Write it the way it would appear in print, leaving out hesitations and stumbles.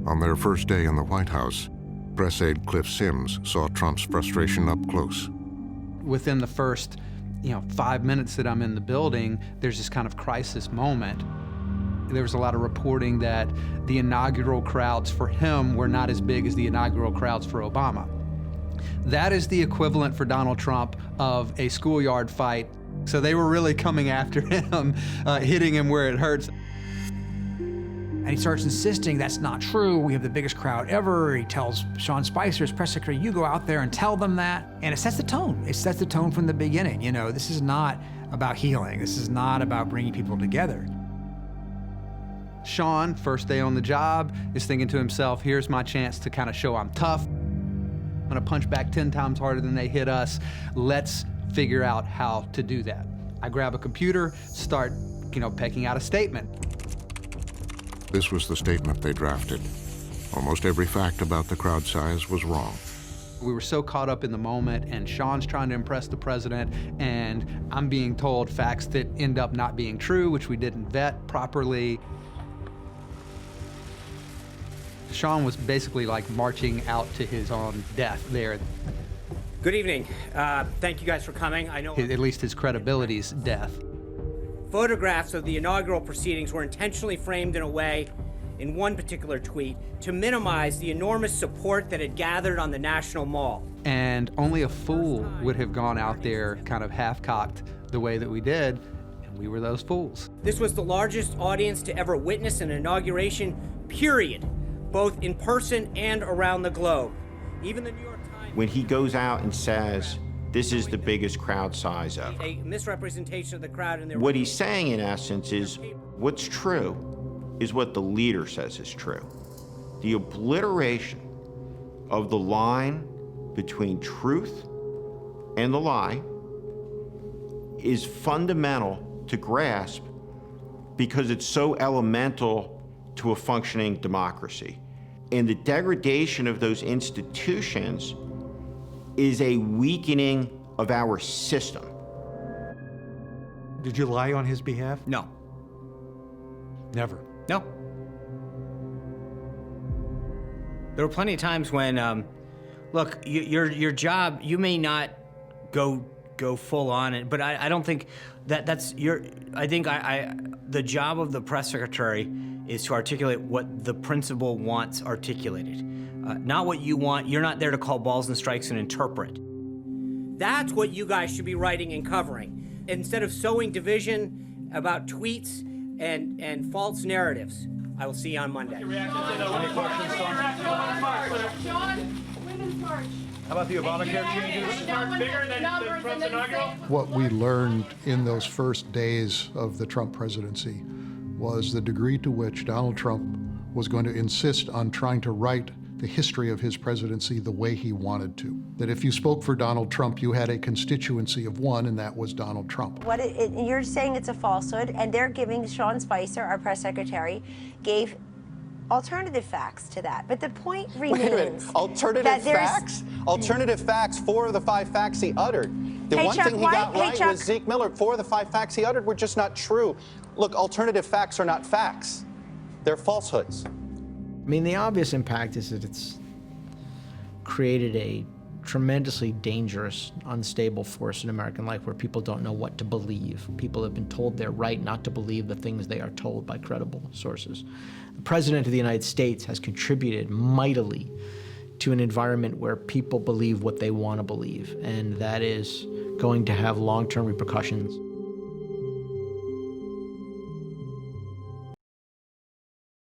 On their first day in the White House, press aide Cliff Sims saw Trump's frustration up close. Within the first 5 minutes that I'm in the building, there's this kind of crisis moment. There was a lot of reporting that the inaugural crowds for him were not as big as the inaugural crowds for Obama. That is the equivalent for Donald Trump of a schoolyard fight. So they were really coming after him, hitting him where it hurts. And he starts insisting that's not true. We have the biggest crowd ever. He tells Sean Spicer, his press secretary, you go out there and tell them that. And it sets the tone. It sets the tone from the beginning. This is not about healing. This is not about bringing people together. Sean, first day on the job, is thinking to himself, here's my chance to kind of show I'm tough. I'm gonna punch back 10 times harder than they hit us. Let's figure out how to do that. I grab a computer, start, pecking out a statement. This was the statement they drafted. Almost every fact about the crowd size was wrong. We were so caught up in the moment, and Sean's trying to impress the president, and I'm being told facts that end up not being true, which we didn't vet properly. Sean was basically like marching out to his own death there. Good evening. Thank you guys for coming. I know At least his credibility's death. photographs of the inaugural proceedings were intentionally framed in a way, in one particular tweet, to minimize the enormous support that had gathered on the National Mall. And only a fool would have gone out there kind of half-cocked the way that we did, and we were those fools. This was the largest audience to ever witness an inauguration, period, both in person and around the globe. Even the New York Times... When he goes out and says, this is the biggest crowd size ever. A misrepresentation of the crowd in their... What he's saying, in essence, is what's true is what the leader says is true. The obliteration of the line between truth and the lie is fundamental to grasp because it's so elemental to a functioning democracy. And the degradation of those institutions is a weakening of our system. Did you lie on his behalf? No. Never. No. There were plenty of times when, look, your job, you may not go full on it, but I don't think that's your, I think the job of the press secretary is to articulate what the principal wants articulated. Not what you want. You're not there to call balls and strikes and interpret. That's what you guys should be writing and covering, instead of sowing division about tweets and false narratives. I will see you on Monday. How about the Obamacare changes? Bigger than Trump's inaugural? What we learned in those first days of the Trump presidency was the degree to which Donald Trump was going to insist on trying to write the history of his presidency the way he wanted to. That if you spoke for Donald Trump, you had a constituency of one, and that was Donald Trump. You're saying it's a falsehood, and they're giving, Sean Spicer, our press secretary, gave alternative facts to that. But the point remains. Wait a minute. Alternative facts? Alternative facts, 4 of the 5 facts he uttered. The one thing he got right was Zeke Miller. 4 of the 5 facts he uttered were just not true. Look, alternative facts are not facts. They're falsehoods. I mean, the obvious impact is that it's created a tremendously dangerous, unstable force in American life where people don't know what to believe. People have been told they're right not to believe the things they are told by credible sources. The President of the United States has contributed mightily to an environment where people believe what they want to believe, and that is going to have long-term repercussions.